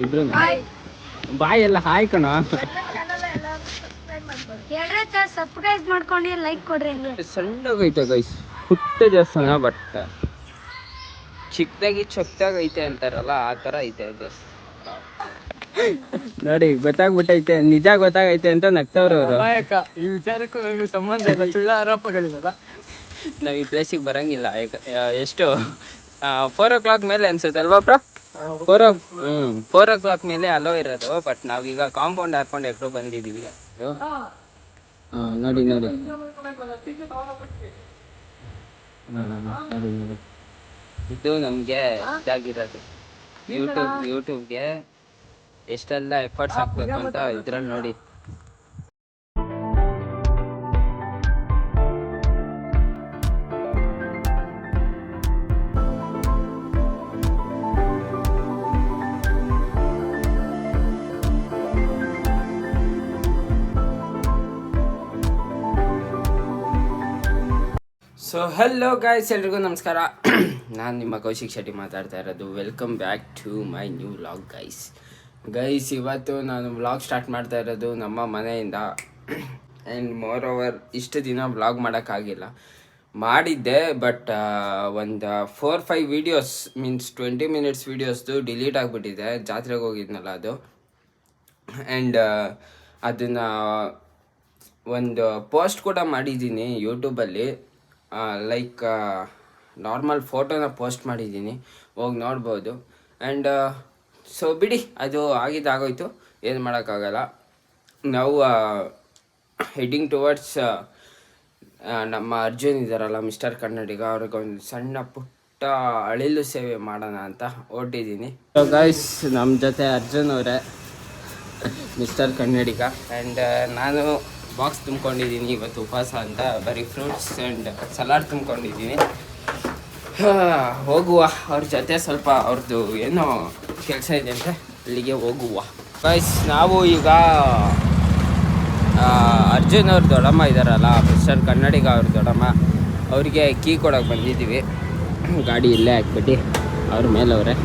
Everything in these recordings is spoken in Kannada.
ಇಬ್ರು ಬಾಯ್ ಎಲ್ಲ ಹಾಯ್ ಕಣ. ಸಬ್ಸ್ಕ್ರೈಬ್ ಮಾಡ್ಕೊಂಡು ಲೈಕ್ ಕೊಡ್ರಿ. ಸಣ್ಣಗೈತೆ ಗೈಸ್, ಪುಟ್ಟ ದೇವಸ್ಥಾನ, ಬಟ್ ಚಿಕ್ಕದಾಗಿ ಚೊಕ್ದಾಗೈತೆ ಅಂತಾರಲ್ಲ ಆ ಥರ ಐತೆ ಅದು. ನೋಡಿ ಗೊತ್ತಾಗ್ಬಿಟ್ಟೈತೆ, ನಿಜ ಗೊತ್ತಾಗೈತೆ ಅಂತ ನಗ್ತವ್ರು ಅವರು. ಈ ವಿಚಾರಕ್ಕೂ ನನಗೆ ಸಂಬಂಧ ಇಲ್ಲ, ಸುಳ್ಳು ಆರೋಪಗಳಿಲ್ಲ. ನಾವು ಈ ಪ್ಲೇಸಿಗೆ ಬರಂಗಿಲ್ಲ. ಎಷ್ಟು 4 o'clock ಮೇಲೆ ಅನ್ಸುತ್ತೆ ಅಲ್ವಾ ಬ್ರೋ? 4 o'clock ಮೇಲೆ ಅಲೋ ಇರೋದು. ಬಟ್ ನಾವೀಗ ಕಾಂಪೌಂಡ್ ಹಾಕೊಂಡು ಎಕ್ರೋ ಬಂದಿದ್ದೀವಿ. ನೋಡಿ ನೋಡಿ ಇದು ನಮಗೆ ಇದಾಗಿರೋದು. ಯೂಟ್ಯೂಬ್ಗೆ ಎಷ್ಟೆಲ್ಲ ಎಫರ್ಟ್ಸ್ ಹಾಕ್ಬೇಕು ಅಂತ ಇದ್ರಲ್ಲಿ ನೋಡಿ. ಸೊ ಹೆಲೋ ಗಾಯ್ಸ್, ಎಲ್ರಿಗೂ ನಮಸ್ಕಾರ. ನಾನು ನಿಮ್ಮ ಕೌಶಿಕ್ ಶೆಟ್ಟಿ ಮಾತಾಡ್ತಾ ಇರೋದು. Welcome back to my new vlog guys. ಇವತ್ತು ನಾನು ವ್ಲಾಗ್ ಸ್ಟಾರ್ಟ್ ಮಾಡ್ತಾ ಇರೋದು ನಮ್ಮ ಮನೆಯಿಂದ. ಆ್ಯಂಡ್ ಮೋರ್ ಓವರ್ ಇಷ್ಟು ದಿನ ವ್ಲಾಗ್ ಮಾಡೋಕ್ಕಾಗಿಲ್ಲ. ಮಾಡಿದ್ದೆ, ಬಟ್ ಒಂದು 4-5 ವೀಡಿಯೋಸ್ ಮೀನ್ಸ್ 20 minutes ವೀಡಿಯೋಸ್ದು ಡಿಲೀಟ್ ಆಗಿಬಿಟ್ಟಿದೆ. ಜಾತ್ರೆಗೆ ಹೋಗಿದ್ನಲ್ಲ ಅದು. ಆ್ಯಂಡ್ ಅದನ್ನು ಒಂದು ಪೋಸ್ಟ್ ಕೂಡ ಮಾಡಿದ್ದೀನಿ ಯೂಟ್ಯೂಬಲ್ಲಿ. ಲೈಕ್ ನಾರ್ಮಲ್ ಫೋಟೋನ ಪೋಸ್ಟ್ ಮಾಡಿದ್ದೀನಿ, ಹೋಗಿ ನೋಡ್ಬೋದು. ಆ್ಯಂಡ್ ಸೊ ಬಿಡಿ, ಅದು ಆಗಿದ್ದಾಗೋಯ್ತು, ಏನು ಮಾಡೋಕ್ಕಾಗಲ್ಲ. ನಾವು ಹೆಡ್ಡಿಂಗ್ ಟುವರ್ಡ್ಸ್ ನಮ್ಮ ಅರ್ಜುನ್ ಇದ್ದಾರಲ್ಲ, ಮಿಸ್ಟರ್ ಕನ್ನಡಿಗ, ಅವ್ರಿಗೊಂದು ಸಣ್ಣ ಪುಟ್ಟ ಅಳಿಲು ಸೇವೆ ಮಾಡೋಣ ಅಂತ ಹೊರಟಿದ್ದೀನಿ. ಸೊ ಗೈಸ್, ನಮ್ಮ ಜೊತೆ ಅರ್ಜುನ್ ಅವರೇ, ಮಿಸ್ಟರ್ ಕನ್ನಡಿಗ. ಆ್ಯಂಡ್ ನಾನು ಬಾಕ್ಸ್ ತುಂಬ್ಕೊಂಡಿದ್ದೀನಿ ಇವತ್ತು, ಉಪವಾಸ ಅಂತ. ಬರೀ ಫ್ರೂಟ್ಸ್ ಆ್ಯಂಡ್ ಸಲಾಡ್ ತುಂಬ್ಕೊಂಡಿದ್ದೀನಿ. ಹೋಗುವ ಅವ್ರ ಜೊತೆ, ಸ್ವಲ್ಪ ಅವ್ರದ್ದು ಏನೋ ಕೆಲಸ ಇದೆ ಅಂತ, ಅಲ್ಲಿಗೆ ಹೋಗುವ ಗೈಸ್. ನಾವು ಈಗ ಅರ್ಜುನ್ ಅವ್ರ ದೊಡ್ಡಮ್ಮ ಇದ್ದಾರಲ್ಲ, ಮಿಸ್ಟರ್ ಕನ್ನಡಿಗ ಅವ್ರ ದೊಡ್ಡಮ್ಮ, ಅವ್ರಿಗೆ ಕೀ ಕೊಡೋಕೆ ಬಂದಿದ್ದೀವಿ. ಗಾಡಿ ಇಲ್ಲೇ ಹಾಕ್ಬಿಟ್ಟು ಅವ್ರ ಮೇಲವ್ರೆ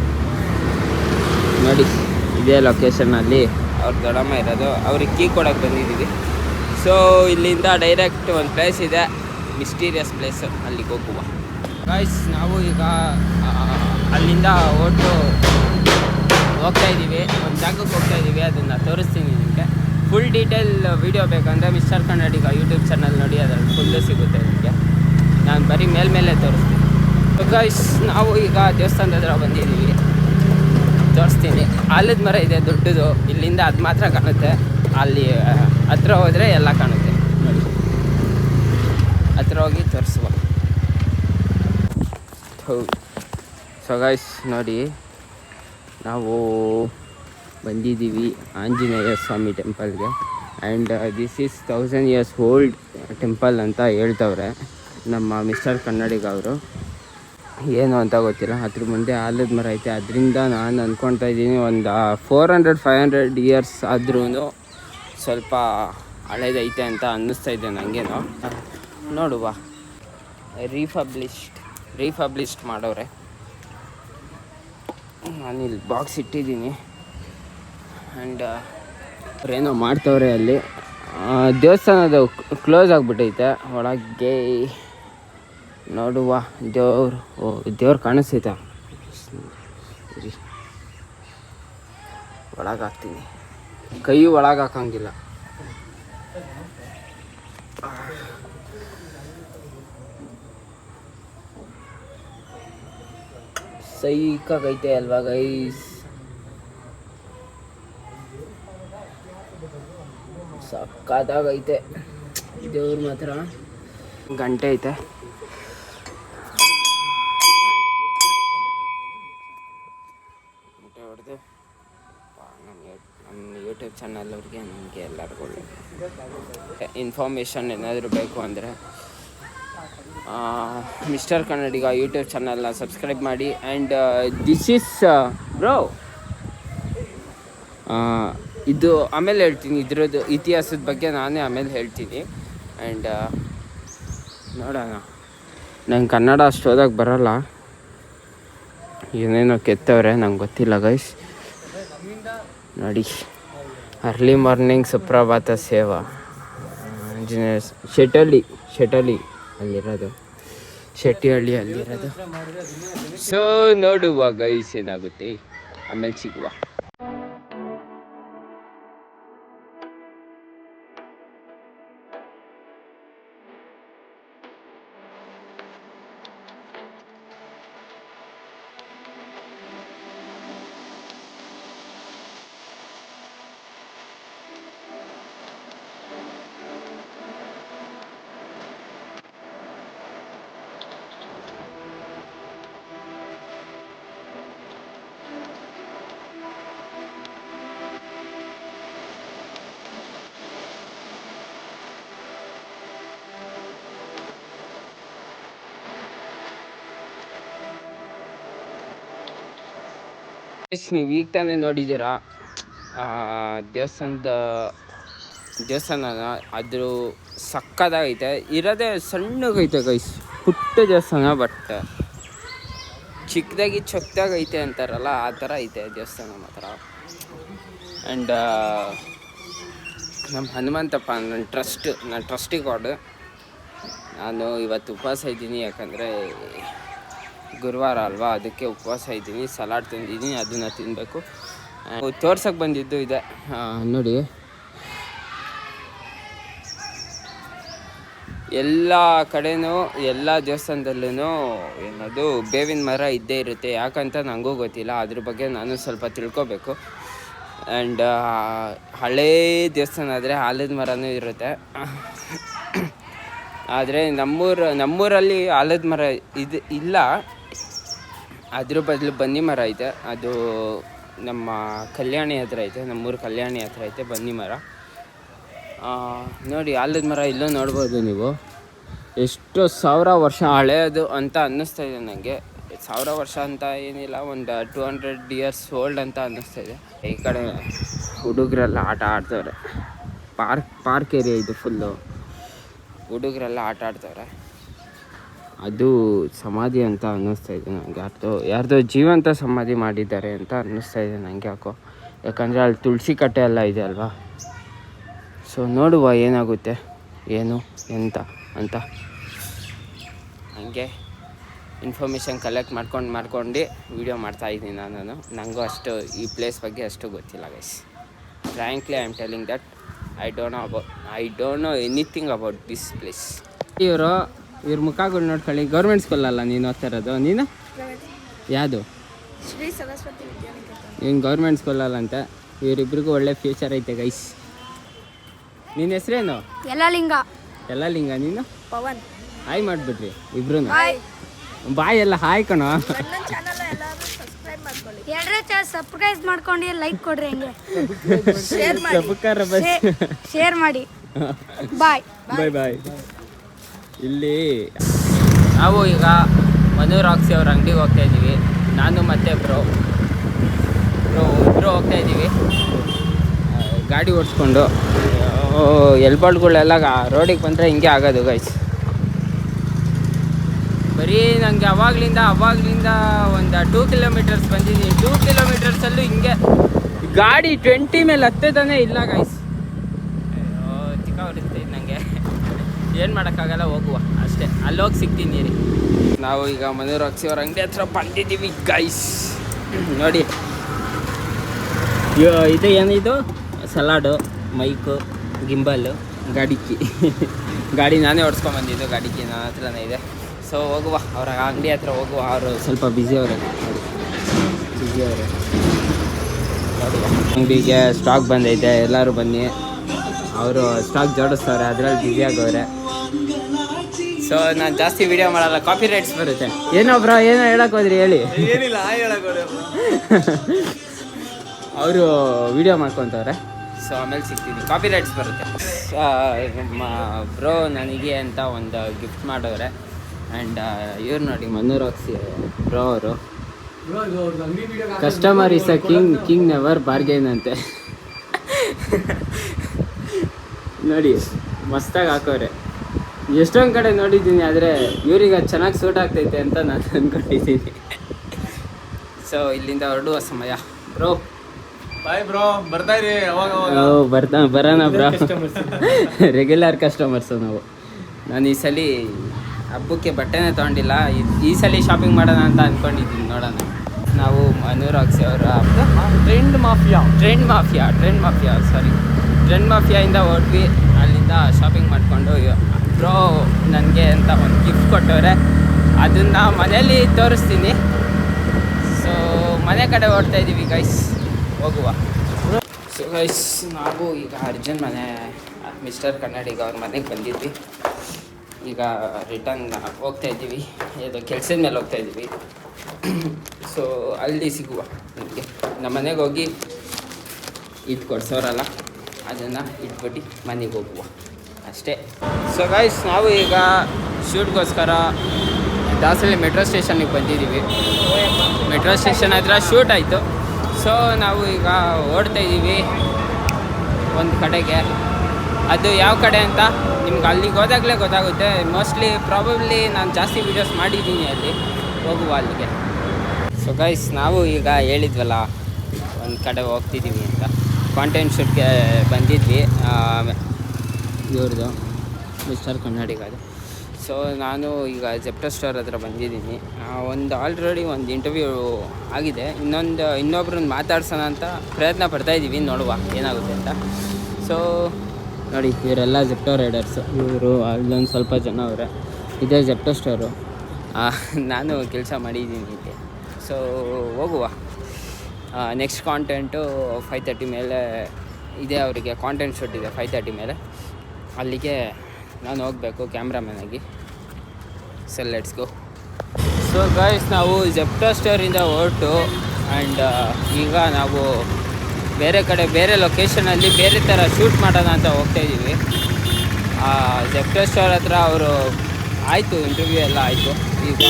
ನೋಡಿ, ಇದೇ ಲೊಕೇಶನಲ್ಲಿ ಅವ್ರ ದೊಡ್ಡಮ್ಮ ಇರೋದು. ಅವ್ರಿಗೆ ಕೀ ಕೊಡೋಕೆ ಬಂದಿದ್ದೀವಿ. ಸೊ ಇಲ್ಲಿಂದ ಡೈರೆಕ್ಟ್ ಒಂದು ಪ್ಲೇಸ್ ಇದೆ, ಮಿಸ್ಟೀರಿಯಸ್ ಪ್ಲೇಸು, ಅಲ್ಲಿಗೆ ಹೋಗುವ ಗೈಸ್. ನಾವು ಈಗ ಅಲ್ಲಿಂದ ಹೋಗ್ತಾ ಇದ್ದೀವಿ, ಒಂದು ಜಾಗಕ್ಕೆ ಹೋಗ್ತಾ ಇದ್ದೀವಿ. ಅದನ್ನು ತೋರಿಸ್ತೀನಿ ನಿಮಗೆ. ಫುಲ್ ಡೀಟೇಲ್ ವೀಡಿಯೋ ಬೇಕಂದರೆ ಮಿಸ್ಟರ್ ಕನ್ನಡಿಗ ಯೂಟ್ಯೂಬ್ ಚಾನಲ್ ನೋಡಿ, ಅದರಲ್ಲಿ ಫುಲ್ಲು ಸಿಗುತ್ತೆ ನಿಮಗೆ. ನಾನು ಬರೀ ಮೇಲ್ಮೇಲೆ ತೋರಿಸ್ತೀನಿ. ಸೊ ಗೈಸ್, ನಾವು ಈಗ ದೇವಸ್ಥಾನದ ಹತ್ರ ಬಂದಿದ್ದೀವಿ, ತೋರಿಸ್ತೀನಿ. ಆಲದ ಮರ ಇದೆ ದೊಡ್ಡದು, ಇಲ್ಲಿಂದ ಅದು ಮಾತ್ರ ಕಾಣುತ್ತೆ. ಅಲ್ಲಿ ಹತ್ರ ಹೋದರೆ ಎಲ್ಲ ಕಾಣುತ್ತೆ ನೋಡಿ. ಹತ್ರ ಹೋಗಿ ತೋರಿಸುವ. ಹೌದು. ಸೊ ಗೈಸ್ ನೋಡಿ, ನಾವು ಬಂದಿದ್ದೀವಿ ಆಂಜನೇಯ ಸ್ವಾಮಿ ಟೆಂಪಲ್ಗೆ. And this is 1000 years old temple ಅಂತ ಹೇಳ್ತವ್ರೆ ನಮ್ಮ ಮಿಸ್ಟರ್ ಕನ್ನಡಿಗ ಅವರು. ಏನು ಅಂತ ಗೊತ್ತಿಲ್ಲ. ಅದ್ರ ಮುಂದೆ ಆಲದ ಮರ ಐತೆ. ಅದರಿಂದ ನಾನು ಅಂದ್ಕೊಳ್ತಾ ಇದ್ದೀನಿ ಒಂದು 400-500 years ಆದ್ರೂ ಸ್ವಲ್ಪ ಹಳೇದೈತೆ ಅಂತ ಅನ್ನಿಸ್ತಾ ಇದೆ ನನಗೇನೋ. ನೋಡುವ, ರೀಫಬ್ಲಿಷ್ಡ್ ಮಾಡೋರೆ. ನಾನಿಲ್ಲಿ ಬಾಕ್ಸ್ ಇಟ್ಟಿದ್ದೀನಿ. ಆ್ಯಂಡ್ ಅವ್ರೇನೋ ಮಾಡ್ತವ್ರೆ ಅಲ್ಲಿ. ದೇವಸ್ಥಾನದ ಕ್ಲೋಸ್ ಆಗಿಬಿಟ್ಟೈತೆ. ಒಳಗೆ ನೋಡುವ. ದೇವ್ರು ಕಾಣಿಸ್ತೈತ, ಒಳಗಾಗ್ತೀನಿ. ಕೈ ಒಳಗೆ ಹಾಕಂಗಿಲ್ಲ. ಸೈಕಾಗೈತೆ ಅಲ್ವಾ ಗೈಸ್? ಸಕ್ಕತ್ತಾಗೈತೆ ದೇವ್ರ ಮಾತ್ರ. ಗಂಟೆ ಐತೆ. ಹೊಡೆದು ನಮ್ಮ ಯೂಟ್ಯೂಬ್ ಚಾನಲ್ ಅವ್ರಿಗೆ, ನಮಗೆ ಎಲ್ಲರಿಗೂ ಇನ್ಫಾರ್ಮೇಷನ್ ಏನಾದರೂ ಬೇಕು ಅಂದರೆ ಮಿಸ್ಟರ್ ಕನ್ನಡಿಗ ಯೂಟ್ಯೂಬ್ ಚಾನಲ್ನ ಸಬ್ಸ್ಕ್ರೈಬ್ ಮಾಡಿ. ಆ್ಯಂಡ್ ದಿಸ್ ಈಸ್ ಬ್ರೋ, ಇದು ಆಮೇಲೆ ಹೇಳ್ತೀನಿ, ಇದ್ರದ್ದು ಇತಿಹಾಸದ ಬಗ್ಗೆ ನಾನೇ ಆಮೇಲೆ ಹೇಳ್ತೀನಿ. ಆ್ಯಂಡ್ ನೋಡೋಣ. ನಂಗೆ ಕನ್ನಡ ಅಷ್ಟು ಓದೋಕ್ಕೆ ಬರೋಲ್ಲ, ಏನೇನೋ ಕೆತ್ತವ್ರೆ, ನಂಗೆ ಗೊತ್ತಿಲ್ಲ ಗೈಸ್. ನೋಡಿ ಅರ್ಲಿ ಮಾರ್ನಿಂಗ್ ಸುಪ್ರಭಾತ ಸೇವಾ ಆಂಜನೇಯ ಶೆಟ್ಟಳ್ಳಿ ಅಲ್ಲಿರೋದು, ಶೆಟ್ಟಿಹಳ್ಳಿ ಅಲ್ಲಿರೋದು. ಸೊ ನೋಡುವ ಗೈಸ್ ಏನಾಗುತ್ತೆ, ಆಮೇಲೆ ಸಿಗುವ. ನೀವು ಈಗ ತಾನೇ ನೋಡಿದ್ದೀರಾ ದೇವಸ್ಥಾನ ಅದ್ರ ಸಕ್ಕದಾಗೈತೆ. ಇರೋದೇ ಸಣ್ಣಗೈತೆ ಗೈಸ್, ಪುಟ್ಟ ದೇವಸ್ಥಾನ, ಬಟ್ ಚಿಕ್ಕದಾಗಿ ಚೊಕ್ಕದಾಗೈತೆ ಅಂತಾರಲ್ಲ ಆ ಥರ ಐತೆ ದೇವಸ್ಥಾನ ಮಾತ್ರ. ಆ್ಯಂಡ್ ನಮ್ಮ ಹನುಮಂತಪ್ಪ ನನ್ನ ಟ್ರಸ್ಟಿ ಗಾಡ್. ನಾನು ಇವತ್ತು ಉಪವಾಸ ಇದ್ದೀನಿ, ಯಾಕಂದರೆ ಗುರುವಾರ ಅಲ್ವಾ, ಅದಕ್ಕೆ ಉಪವಾಸ ಇದ್ದೀನಿ. ಸಲಾಡ್ ತಂದಿದ್ದೀನಿ, ಅದನ್ನು ತಿನ್ನಬೇಕು. ತೋರ್ಸಕ್ಕೆ ಬಂದಿದ್ದು ಇದೆ ನೋಡಿ. ಎಲ್ಲ ಕಡೆನೂ ಎಲ್ಲ ದೇವಸ್ಥಾನದಲ್ಲೂ ಏನದು ಬೇವಿನ ಮರ ಇದ್ದೇ ಇರುತ್ತೆ. ಯಾಕಂತ ನನಗೂ ಗೊತ್ತಿಲ್ಲ, ಅದ್ರ ಬಗ್ಗೆ ನಾನು ಸ್ವಲ್ಪ ತಿಳ್ಕೊಬೇಕು. ಆ್ಯಂಡ್ ಹಳೇ ದೇವಸ್ಥಾನ ಆದರೆ ಆಲದ ಮರನೂ ಇರುತ್ತೆ. ಆದರೆ ನಮ್ಮೂರಲ್ಲಿ ಆಲದ ಮರ ಇಲ್ಲ, ಅದ್ರ ಬದಲು ಬನ್ನಿ ಮರ ಐತೆ. ಅದು ನಮ್ಮ ಕಲ್ಯಾಣಿ ಹತ್ರ ಐತೆ, ನಮ್ಮೂರು ಕಲ್ಯಾಣಿ ಹತ್ರ ಐತೆ ಬನ್ನಿ ಮರ. ನೋಡಿ ಆಲದ ಮರ ಇಲ್ಲೂ ನೋಡ್ಬೋದು ನೀವು. ಎಷ್ಟು 1000 ವರ್ಷ ಹಳೆಯದು ಅಂತ ಅನ್ನಿಸ್ತಾ ಇದೆ ನನಗೆ. 1000 ವರ್ಷ ಅಂತ ಏನಿಲ್ಲ, ಒಂದು 200 years ಓಲ್ಡ್ ಅಂತ ಅನ್ನಿಸ್ತಾ ಇದೆ. ಈ ಕಡೆ ಹುಡುಗರೆಲ್ಲ ಆಟ ಆಡ್ತವ್ರೆ. ಪಾರ್ಕ್ ಏರಿಯಾ ಇದು ಫುಲ್ಲು. ಹುಡುಗರೆಲ್ಲ ಆಟ ಆಡ್ತವ್ರೆ. ಅದು ಸಮಾಧಿ ಅಂತ ಅನ್ನಿಸ್ತಾ ಇದೆ ನನಗೆ. ಯಾರ್ದೋ ಜೀವಂತ ಸಮಾಧಿ ಮಾಡಿದ್ದಾರೆ ಅಂತ ಅನ್ನಿಸ್ತಾ ಇದೆ ನನಗೆ ಯಾಕೋ. ಯಾಕಂದರೆ ಅಲ್ಲಿ ತುಳಸಿ ಕಟ್ಟೆ ಎಲ್ಲ ಇದೆ ಅಲ್ವಾ. ಸೊ ನೋಡುವ ಏನಾಗುತ್ತೆ, ಏನು ಎಂತ ಅಂತ. ಹಂಗೆ ಇನ್ಫಾರ್ಮೇಷನ್ ಕಲೆಕ್ಟ್ ಮಾಡ್ಕೊಂಡು ವೀಡಿಯೋ ಮಾಡ್ತಾಯಿದ್ದೀನಿ ನಾನು. ನನಗೂ ಅಷ್ಟು ಈ ಪ್ಲೇಸ್ ಬಗ್ಗೆ ಅಷ್ಟು ಗೊತ್ತಿಲ್ಲ guys. Frankly I am telling that I don't know anything about this place. ಇವ್ರ ಮುಖಗಳು ನೋಡ್ಕೊಳ್ಳಿ. ಗೌರ್ಮೆಂಟ್ ಸ್ಕೂಲ್ ಅಲ್ಲ ನೀನು ಓದ್ತಾ ಇರೋದು? ನೀನು ಯಾವುದು? ಶ್ರೀ ಸರಸ್ವತಿ ವಿದ್ಯಾನಿಕೇತನ. ನೀನು ಗೌರ್ಮೆಂಟ್ ಸ್ಕೂಲಲ್ಲ ಅಂತ. ಇವರಿಬ್ರಿಗೂ ಒಳ್ಳೆ ಫ್ಯೂಚರ್ ಐತೆ ಗೈಸ್. ನಿನ್ನ ಹೆಸರೇನು? ಎಲ್ಲ ಲಿಂಗ. ನೀನು? ಪವನ್. ಹಾಯ್ ಮಾಡಿಬಿಡ್ರಿ ಇಬ್ರು. ಬಾಯ್ ಎಲ್ಲ ಹಾಯ್ ಕಣೋ. ಸಬ್ಸ್ಕ್ರೈಬ್ ಮಾಡ್ಕೊಂಡು ಲೈಕ್ ಕೊಡ್ರಿ, ಹಂಗೆ ಶೇರ್ ಮಾಡಿ. ಬಾಯ್ ಬಾಯ್. ಇಲ್ಲಿ ನಾವು ಈಗ ಮನು ರಾಕ್ಸಿ ಅವ್ರ ಅಂಗಡಿಗೆ ಹೋಗ್ತಾ ಇದ್ದೀವಿ. ನಾನು ಮತ್ತು ಬ್ರೋ ಇಬ್ಬರು ಹೋಗ್ತಾ ಇದ್ದೀವಿ ಗಾಡಿ ಓಡಿಸ್ಕೊಂಡು. ಎಲ್ಬಾರ್ಡ್ಗಳೆಲ್ಲ ರೋಡಿಗೆ ಬಂದರೆ ಹಿಂಗೆ ಆಗೋದು ಗೈಸ್. ಬರೀ ನನಗೆ ಅವಾಗಲಿಂದ ಒಂದು 2 kilometers ಬಂದಿದ್ದೀನಿ. 2 kilometersಲ್ಲೂ ಹಿಂಗೆ ಗಾಡಿ 20 ಮೇಲೆ ಹತ್ತೇತಾನೆ ಇಲ್ಲ ಗೈಸ್. ಚಿಕ್ಕ ಬರುತ್ತೆ ನನಗೆ, ಏನು ಮಾಡೋಕ್ಕಾಗಲ್ಲ, ಹೋಗುವ ಅಷ್ಟೇ. ಅಲ್ಲೋಗಿ ಸಿಗ್ತೀನಿ ರೀ. ನಾವು ಈಗ ಮನು ರಾಕ್ಸಿ ಅವ್ರ ಅಂಗಡಿ ಹತ್ರ ಬಂದಿದ್ದೀವಿ ಗೈಸ್. ನೋಡಿ ಇದು ಏನಿದು, ಸಲಾಡು, ಮೈಕು, ಗಿಂಬಲ್ಲು, ಗಾಡಿ ನಾನೇ ಓಡಿಸ್ಕೊಂಬಂದಿದ್ದು. ಗಾಡಿಗೆ ನನ್ನ ಹತ್ರನೇ ಇದೆ. ಸೊ ಹೋಗುವ, ಅವ್ರ ಅಂಗಡಿ ಹತ್ರ ಹೋಗುವ. ಅವರು ಸ್ವಲ್ಪ ಬ್ಯುಸಿ ಅವರೇ. ಅಂಗಡಿಗೆ ಸ್ಟಾಕ್ ಬಂದೈತೆ, ಎಲ್ಲರೂ ಬನ್ನಿ. ಅವರು ಸ್ಟಾಕ್ ಜೋಡಿಸ್ತವ್ರೆ, ಅದರಲ್ಲಿ ಬ್ಯುಸಿ ಆಗೋರೆ. ಸೊ ನಾನು ಜಾಸ್ತಿ ವೀಡಿಯೋ ಮಾಡಲ್ಲ, ಕಾಪಿ ರೈಟ್ಸ್ ಬರುತ್ತೆ. ಏನೋ ಹೇಳಕ್ಕೆ ಹೋದ್ರಿ ಹೇಳಿ. ಏನಿಲ್ಲ ಅವರು ವೀಡಿಯೋ ಮಾಡ್ಕೊತವ್ರೆ. ಸೊ ಆಮೇಲೆ ಸಿಗ್ತೀನಿ, ಕಾಪಿ ರೈಟ್ಸ್ ಬರುತ್ತೆ. ನಮ್ಮ ಬ್ರೋ ನನಗೆ ಅಂತ ಒಂದು ಗಿಫ್ಟ್ ಮಾಡೋರೆ. ಆ್ಯಂಡ್ ಇವ್ರು ನೋಡಿ ಮನು ರಾಕ್ಸಿ ಬ್ರೋ ಅವರು. Customer is a king never bargain ಅಂತೆ. ನೋಡಿ ಮಸ್ತಾಗಿ ಹಾಕೋರೆ. ಎಷ್ಟೊಂದು ಕಡೆ ನೋಡಿದ್ದೀನಿ, ಆದರೆ ಇವ್ರಿಗೆ ಅದು ಚೆನ್ನಾಗಿ ಸೂಟ್ ಆಗ್ತೈತೆ ಅಂತ ನಾನು ಅಂದ್ಕೊಂಡಿದ್ದೀನಿ. ಸೊ ಇಲ್ಲಿಂದ ಹೊರಡುವ ಸಮಯ. ಬ್ರೋ ಬಾಯ್ ಬ್ರೋ, ಬರ್ತಾ ಇರಿ ಅವಾಗ ಬರೋಣ ಬ್ರೋ. ರೆಗ್ಯುಲರ್ ಕಸ್ಟಮರ್ಸು ನಾವು. ನಾನು ಈ ಸಲ ಹಬ್ಬಕ್ಕೆ ಬಟ್ಟೆನೇ ತೊಗೊಂಡಿಲ್ಲ, ಈ ಸಲ ಶಾಪಿಂಗ್ ಮಾಡೋಣ ಅಂತ ಅಂದ್ಕೊಂಡಿದ್ದೀನಿ. ನೋಡೋಣ. ನಾವು ಅನುರಾಗ್ಸಿ ಅವರ ಟ್ರೆಂಡ್ ಮಾಫಿಯಾಯಿಂದ ಹೊರಟ್ವಿ. ಅಲ್ಲಿಂದ ಶಾಪಿಂಗ್ ಮಾಡಿಕೊಂಡು ಬ್ರೋ ನನಗೆ ಅಂತ ಒಂದು ಗಿಫ್ಟ್ ಕೊಟ್ಟವ್ರೆ, ಅದನ್ನು ಮನೇಲಿ ತೋರಿಸ್ತೀನಿ. ಸೊ ಮನೆ ಕಡೆ ಹೊರಡ್ತಾ ಇದ್ದೀವಿ ಗೈಸ್, ಹೋಗುವ. ಸೊ ಗೈಸ್, ನಾವು ಈಗ ಅರ್ಜುನ್ ಮನೆ ಮಿಸ್ಟರ್ ಕನ್ನಡಿಗ ಅವ್ರ ಮನೆಗೆ ಬಂದಿದ್ವಿ. ಈಗ ರಿಟರ್ನ್ ಹೋಗ್ತಾ ಇದ್ದೀವಿ, ಇದು ಕೆಲಸದ ಮೇಲೆ ಹೋಗ್ತಾ ಇದ್ದೀವಿ. ಸೊ ಅಲ್ಲಿ ಸಿಗುವ ನನಗೆ. ನಮ್ಮ ಮನೆಗೆ ಹೋಗಿ ಇದು ಕೊಡ್ಸೋರಲ್ಲ, ಅದನ್ನು ಇಟ್ಬಿಟ್ಟು ಮನೆಗೆ ಹೋಗುವ ಅಷ್ಟೇ. ಸೊ ಗೈಸ್, ನಾವು ಈಗ ಶೂಟ್ಗೋಸ್ಕರ ದಾಸರಳ್ಳಿ ಮೆಟ್ರೋ ಸ್ಟೇಷನ್ನಿಗೆ ಬಂದಿದ್ದೀವಿ. ಮೆಟ್ರೋ ಸ್ಟೇಷನ್ ಹತ್ರ ಶೂಟ್ ಆಯಿತು. ಸೊ ನಾವು ಈಗ ಓಡ್ತಾ ಇದ್ದೀವಿ ಒಂದು ಕಡೆಗೆ. ಅದು ಯಾವ ಕಡೆ ಅಂತ ನಿಮ್ಗೆ ಅಲ್ಲಿಗೆ ಹೋದಾಗಲೇ ಗೊತ್ತಾಗುತ್ತೆ. ಮೋಸ್ಟ್ಲಿ ಪ್ರಾಬಬ್ಲಿ ನಾನು ಜಾಸ್ತಿ ವೀಡಿಯೋಸ್ ಮಾಡಿದ್ದೀನಿ ಅಲ್ಲಿ. ಹೋಗುವ ಅಲ್ಲಿಗೆ. ಸೊ ಗೈಸ್, ನಾವು ಈಗ ಹೇಳಿದ್ವಲ್ಲ ಒಂದು ಕಡೆ ಹೋಗ್ತಿದ್ದೀವಿ ಅಂತ, ಕಾಂಟೆಂಟ್ ಶೂಟ್ಗೆ ಬಂದಿದ್ವಿ. ಇವ್ರದ್ದು ಮಿಸ್ಟರ್ ಕನ್ನಡಿಗದು. ಸೊ ನಾನು ಈಗ ಜೆಪ್ಟೋ ಸ್ಟೋರ್ ಹತ್ರ ಬಂದಿದ್ದೀನಿ. ಆಲ್ರೆಡಿ ಒಂದು ಇಂಟರ್ವ್ಯೂ ಆಗಿದೆ, ಇನ್ನೊಬ್ರನ್ನ ಮಾತಾಡ್ಸೋಣ ಅಂತ ಪ್ರಯತ್ನ ಪಡ್ತಾಯಿದ್ದೀವಿ. ನೋಡುವ ಏನಾಗುತ್ತೆ ಅಂತ. ಸೊ ನೋಡಿ, ಇವರೆಲ್ಲ ಜೆಪ್ಟೋ ರೈಡರ್ಸು. ಇವರು ಅಲ್ಲೊಂದು ಸ್ವಲ್ಪ ಜನ ಅವರೇ. ಇದೇ ಜೆಪ್ಟೋ ಸ್ಟೋರು. ನಾನು ಕೆಲಸ ಮಾಡಿದ್ದೀನಿ ಇಲ್ಲಿ. ಸೊ ಹೋಗುವ. ನೆಕ್ಸ್ಟ್ ಕಾಂಟೆಂಟು 5:30 ಮೇಲೆ ಇದೆ. ಅವರಿಗೆ ಕಾಂಟೆಂಟ್ ಶೂಟ್ ಇದೆ 5:30 ಮೇಲೆ. ಅಲ್ಲಿಗೆ ನಾನು ಹೋಗಬೇಕು ಕ್ಯಾಮ್ರಾಮನ್ನಾಗಿ. So let's go. So guys, ನಾವು ಜೆಪ್ಟೋ ಸ್ಟೋರಿಂದ ಹೊರಟು ಆ್ಯಂಡ್ ಈಗ ನಾವು ಬೇರೆ ಲೊಕೇಶನಲ್ಲಿ ಬೇರೆ ಥರ ಶೂಟ್ ಮಾಡೋಣ ಅಂತ ಹೋಗ್ತಾಯಿದ್ದೀವಿ. ಜೆಪ್ಟೋ ಸ್ಟೋರ್ ಹತ್ರ ಅವರು ಆಯಿತು, ಇಂಟರ್ವ್ಯೂ ಎಲ್ಲ ಆಯಿತು. ಈಗ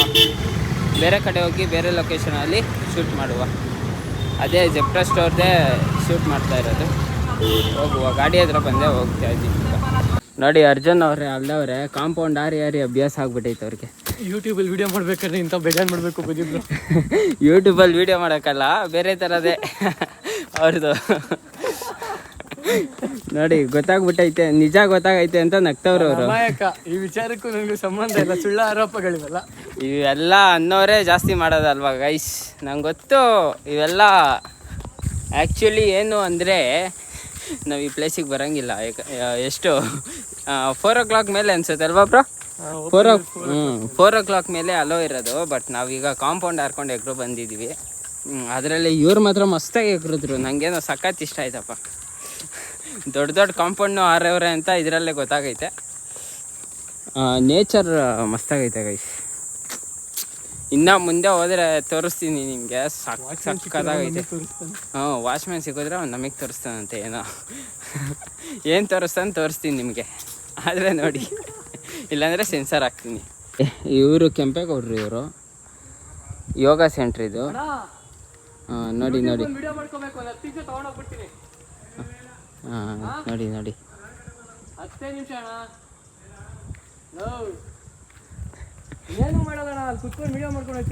ಬೇರೆ ಕಡೆ ಹೋಗಿ ಬೇರೆ ಲೊಕೇಶನಲ್ಲಿ ಶೂಟ್ ಮಾಡುವ. ಅದೇ ಜೆಪ್ಟೋ ಸ್ಟೋರ್ದೇ ಶೂಟ್ ಮಾಡ್ತಾ ಇರೋದು. ಹೋಗುವ. ಗಾಡಿ ಹತ್ರ ಬಂದೇ ಹೋಗ್ತಾ ಇದ್ದೀವಿ. ನೋಡಿ, ಅರ್ಜುನ್ ಅವರೇ ಅಲ್ಲವ್ರೆ. ಕಾಂಪೌಂಡ್ ಆರಿ ಅಭ್ಯಾಸ ಆಗ್ಬಿಟ್ಟೈತೆ ಅವ್ರಿಗೆ. ಯೂಟ್ಯೂಬಲ್ಲಿ ವಿಡಿಯೋ ಮಾಡ್ಬೇಕಾದ್ರೆ ಇಂಥ ಬೇಜಾರು ಮಾಡಬೇಕು ಬಂದಿದ್ರು. ಯೂಟ್ಯೂಬಲ್ಲಿ ವೀಡಿಯೋ ಮಾಡೋಕ್ಕಲ್ಲ, ಬೇರೆ ಥರದೇ ಅವ್ರದ್ದು. ನೋಡಿ, ಗೊತ್ತಾಗ್ಬಿಟ್ಟೈತೆ, ನಿಜ ಗೊತ್ತಾಗೈತೆ ಅಂತ ನಗ್ತವ್ರು ಅವರು. ನಾಯಕ, ಈ ವಿಚಾರಕ್ಕೂ ನನಗೂ ಸಂಬಂಧ ಇಲ್ಲ, ಸುಳ್ಳು ಆರೋಪಗಳಿವೆಲ್ಲ. ಇವೆಲ್ಲ ಅನ್ನೋರೇ ಜಾಸ್ತಿ ಮಾಡೋದಲ್ವಾ ಗೈಸ್, ನಂಗೆ ಗೊತ್ತು. ಇವೆಲ್ಲ ಆ್ಯಕ್ಚುಲಿ ಏನು ಅಂದರೆ, ನಾವು ಈ ಪ್ಲೇಸಿಗೆ ಬರೋಂಗಿಲ್ಲ. ಎಷ್ಟು 4 o'clock ಮೇಲೆ ಅನ್ಸುತ್ತೆ ಅಲ್ವಾ ಬ್ರೋ? 4 o'clock ಮೇಲೆ ಅಲೋ ಇರೋದು. ಬಟ್ ನಾವೀಗ ಕಾಂಪೌಂಡ್ ಹಾರ್ಕೊಂಡು ಎಗ್ರು ಬಂದಿದ್ದೀವಿ. ಅದರಲ್ಲಿ ಇವ್ರು ಮಾತ್ರ ಮಸ್ತಾಗಿ ಎಗ್ರಿದ್ರು. ನನಗೇನೋ ಸಖತ್ ಇಷ್ಟ ಆಯ್ತಪ್ಪ. ದೊಡ್ಡ ಕಾಂಪೌಂಡ್ನು ಹಾರವ್ರೆ ಅಂತ ಇದರಲ್ಲೇ ಗೊತ್ತಾಗೈತೆ. Nature ಮಸ್ತಾಗೈತೆ guys. ಇನ್ನು ಮುಂದೆ ಹೋದರೆ ತೋರಿಸ್ತೀನಿ ನಿಮಗೆ. ಸಕ್ಕತ್ತಾಗೈತೆ. ವಾಚ್ಮ್ಯಾನ್ ಸಿಕ್ಕಿದ್ರೆ ಅವ್ನು ನಮಗೆ ತೋರಿಸ್ತಾನಂತೆ. ಏನು ತೋರಿಸ್ತೀನಿ ನಿಮಗೆ. ಆದರೆ ನೋಡಿ, ಇಲ್ಲಾಂದರೆ ಸೆನ್ಸರ್ ಹಾಕ್ತೀನಿ. ಇವರು ಕೆಂಪೇಗೌಡ್ರು. ಇವರು ಯೋಗ ಸೆಂಟ್ರ್ ಇದು. ನೋಡಿ ನೋಡಿ ನೋಡಿ 10 ನಿಮಿಷ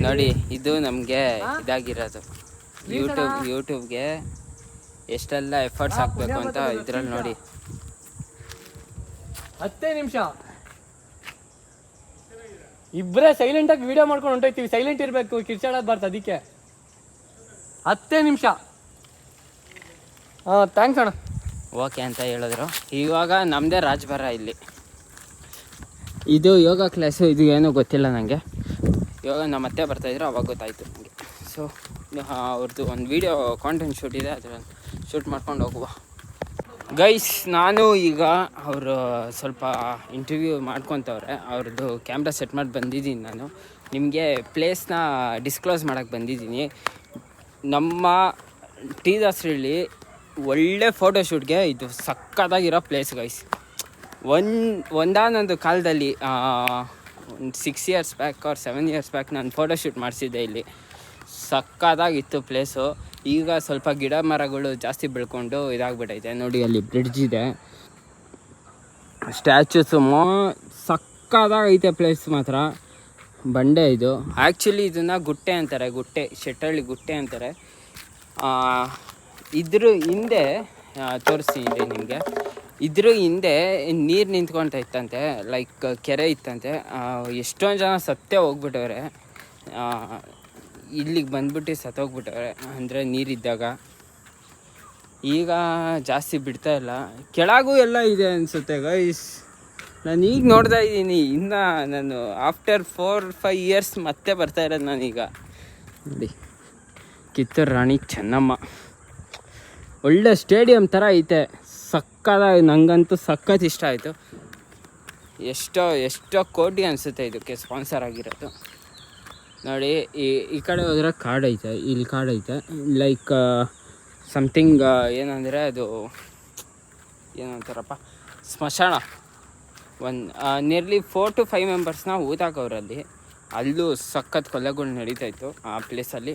ನೋಡಿ. ಇದು ನಮಗೆ ಇದಾಗಿರೋದು. ಯೂಟ್ಯೂಬ್ಗೆ ಎಷ್ಟೆಲ್ಲ ಎಫರ್ಟ್ಸ್ ಹಾಕಬೇಕು ಅಂತ ಇದ್ರಲ್ಲಿ ನೋಡಿ. 10 ನಿಮಿಷ ಇಬ್ಬರೇ ಸೈಲೆಂಟಾಗಿ ವಿಡಿಯೋ ಮಾಡ್ಕೊಂಡು ಹೊಂಟೋಯ್ತೀವಿ. ಸೈಲೆಂಟ್ ಇರಬೇಕು, ಕಿರ್ಚಾಡೋದು ಅದಕ್ಕೆ. 10 ನಿಮಿಷ. ಥ್ಯಾಂಕ್ಸ್ ಅಣ್ಣ. ಓಕೆ ಅಂತ ಹೇಳಿದ್ರು. ಇವಾಗ ನಮ್ಮದೇ ರಾಜ್ಭರ ಇಲ್ಲಿ. ಇದು ಯೋಗ ಕ್ಲಾಸು. ಇದು ಏನೂ ಗೊತ್ತಿಲ್ಲ ನನಗೆ. ಯೋಗ ನಮ್ಮ ಅತ್ತೆ ಬರ್ತಾಯಿದ್ರು, ಅವಾಗ ಗೊತ್ತಾಯಿತು ನನಗೆ. ಸೊ ಅವ್ರದ್ದು ಒಂದು ವೀಡಿಯೋ ಕಾಂಟೆಂಟ್ ಶೂಟ್ ಇದೆ, ಅದನ್ನು ಶೂಟ್ ಮಾಡ್ಕೊಂಡು ಹೋಗುವ ಗೈಸ್. ನಾನು ಈಗ ಅವರು ಸ್ವಲ್ಪ ಇಂಟರ್ವ್ಯೂ ಮಾಡ್ಕೊತವ್ರೆ. ಅವ್ರದ್ದು ಕ್ಯಾಮ್ರಾ ಸೆಟ್ ಮಾಡಿ ಬಂದಿದ್ದೀನಿ. ನಾನು ನಿಮಗೆ ಪ್ಲೇಸ್ನ ಡಿಸ್ಕ್ಲೋಸ್ ಮಾಡೋಕ್ಕೆ ಬಂದಿದ್ದೀನಿ. ನಮ್ಮ ಟಿ ದಾಸರಳ್ಳಿ ಒಳ್ಳೆ ಫೋಟೋಶೂಟ್ಗೆ ಇದು ಸಕ್ಕತ್ತಾಗಿರೋ ಪ್ಲೇಸ್ ಗೈಸ್. ಒಂದಾನೊಂದು ಕಾಲದಲ್ಲಿ ಒಂದು 6 years back or 7 years back ನಾನು ಫೋಟೋಶೂಟ್ ಮಾಡಿಸಿದ್ದೆ ಇಲ್ಲಿ. ಸಕ್ಕತ್ತಾಗಿತ್ತು ಪ್ಲೇಸು. ಈಗ ಸ್ವಲ್ಪ ಗಿಡ ಮರಗಳು ಜಾಸ್ತಿ ಬೆಳ್ಕೊಂಡು ಇದಾಗ್ಬಿಟ್ಟೈತೆ. ನೋಡಿ, ಅಲ್ಲಿ ಬ್ರಿಡ್ಜ್ ಇದೆ, ಸ್ಟ್ಯಾಚ್ಯೂಸು ಸಕ್ಕತ್ತಾಗೈತೆ ಪ್ಲೇಸ್ ಮಾತ್ರ. ಬಂಡೆ ಇದು. ಆ್ಯಕ್ಚುಲಿ ಇದನ್ನು ಗುಟ್ಟೆ ಅಂತಾರೆ. ಶೆಟ್ಟಳ್ಳಿ ಗುಟ್ಟೆ ಅಂತಾರೆ. ಇದ್ರ ಹಿಂದೆ ತೋರಿಸ್ತೀನಿ ನಿಮಗೆ. ಇದ್ರ ಹಿಂದೆ ನೀರು ನಿಂತ್ಕೊಳ್ತಾ ಇತ್ತಂತೆ, ಲೈಕ್ ಕೆರೆ ಇತ್ತಂತೆ. ಎಷ್ಟೊಂದು ಜನ ಸತ್ತೇ ಹೋಗ್ಬಿಟ್ಟವ್ರೆ, ಇಲ್ಲಿಗೆ ಬಂದ್ಬಿಟ್ಟು ಸತ್ತೋಗ್ಬಿಟ್ಟವ್ರೆ, ಅಂದರೆ ನೀರಿದ್ದಾಗ. ಈಗ ಜಾಸ್ತಿ ಬಿಡ್ತಾ ಇಲ್ಲ, ಕೆಳಗೂ ಎಲ್ಲ ಇದೆ ಅನಿಸುತ್ತೆ ಗೈಸ್. ನಾನು ಈಗ ನೋಡ್ತಾ ಇದ್ದೀನಿ, ಇನ್ನು ನಾನು ಆಫ್ಟರ್ 4-5 ಇಯರ್ಸ್ ಮತ್ತೆ ಬರ್ತಾ ಇರೋದು ನಾನೀಗ. ನೋಡಿ, ಕಿತ್ತೂರು ರಾಣಿ ಚೆನ್ನಮ್ಮ ಒಳ್ಳೆ ಸ್ಟೇಡಿಯಂ ಥರ ಐತೆ, ಸಕ್ಕತ್ತಾಗಿ, ನನಗಂತೂ ಸಖತ್ ಇಷ್ಟ ಆಯಿತು. ಎಷ್ಟೋ ಕೋಟಿ ಅನಿಸುತ್ತೆ ಇದಕ್ಕೆ ಸ್ಪಾನ್ಸರ್ ಆಗಿರೋದು. ನೋಡಿ, ಈ ಕಡೆ ಹೋದ್ರೆ ಕಾಡೈತೆ, ಇಲ್ಲಿ ಕಾಡೈತೆ, ಲೈಕ್ ಸಮಥಿಂಗ್ ಏನಂದರೆ ಅದು ಏನಂತಾರಪ್ಪ, ಸ್ಮಶಾನ. Nearly 4 to 5 ಮೆಂಬರ್ಸ್ನ ಊತಾಕವ್ರಲ್ಲಿ. ಅಲ್ಲೂ ಸಖತ್ ಕೊಲೆಗಳು ನಡೀತಾಯಿತ್ತು ಆ ಪ್ಲೇಸಲ್ಲಿ.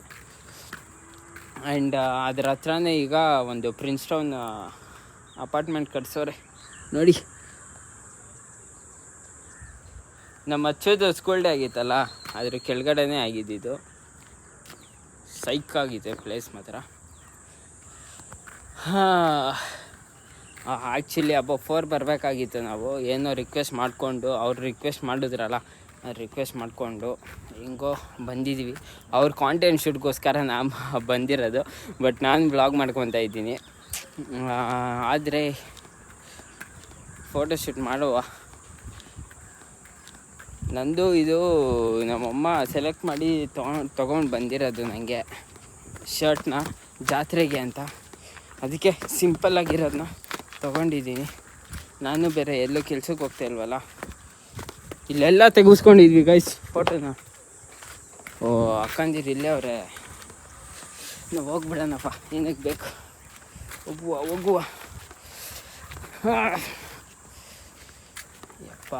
ಆ್ಯಂಡ್ ಅದ್ರ ಹತ್ರನೇ ಈಗ ಒಂದು ಪ್ರಿನ್ಸ್ಟೌನ್ ಅಪಾರ್ಟ್ಮೆಂಟ್ ಕಟ್ಸೋರೆ. ನೋಡಿ, ನಮ್ಮ ಅಚ್ಚೋದು ಸ್ಕೂಲ್ ಡೇ ಆಗಿತ್ತಲ್ಲ, ಅದ್ರ ಕೆಳಗಡೆನೇ ಆಗಿದ್ದಿದ್ದು. ಸೈಕಾಗಿದೆ ಪ್ಲೇಸ್ ಮಾತ್ರ. ಆ್ಯಕ್ಚುಲಿ ಅಬ್ಬ 4 ಬರಬೇಕಾಗಿತ್ತು ನಾವು, ಏನೋ ರಿಕ್ವೆಸ್ಟ್ ಮಾಡಿಕೊಂಡು, ಅವ್ರು ರಿಕ್ವೆಸ್ಟ್ ಮಾಡಿದ್ರಲ್ಲ, ರಿಕ್ವೆಸ್ಟ್ ಮಾಡಿಕೊಂಡು ಹೆಂಗೋ ಬಂದಿದ್ವಿ. ಅವ್ರ ಕಾಂಟೆಂಟ್ ಶೂಟ್ಗೋಸ್ಕರ ನಾನು ಬಂದಿರೋದು, ಬಟ್ ನಾನು ಬ್ಲಾಗ್ ಮಾಡ್ಕೊತಾ ಇದ್ದೀನಿ. ಆದರೆ ಫೋಟೋಶೂಟ್ ಮಾಡುವ, ನಂದು ಇದು ನಮ್ಮಮ್ಮ ಸೆಲೆಕ್ಟ್ ಮಾಡಿ ತೊಗೊಂಡು ಬಂದಿರೋದು ನನಗೆ ಶರ್ಟ್ನ ಜಾತ್ರೆಗೆ ಅಂತ. ಅದಕ್ಕೆ ಸಿಂಪಲ್ಲಾಗಿರೋದನ್ನ ತೊಗೊಂಡಿದ್ದೀನಿ. ನಾನು ಬೇರೆ ಎಲ್ಲೂ ಕೆಲ್ಸಕ್ಕೆ ಹೋಗ್ತಾ ಇಲ್ವಲ್ಲ, ಇಲ್ಲೆಲ್ಲ ತೆಗೆಸ್ಕೊಂಡಿದ್ವಿ ಗೈಸ್ ಫೋಟೋನ. ಓ ಅಕ್ಕಂದಿರು ಇಲ್ಲೇ ಅವರೇ, ನಾವು ಹೋಗ್ಬಿಡೋಣಪ್ಪ, ಏನಕ್ಕೆ ಬೇಕು, ಹೋಗುವ. ಯಪ್ಪ,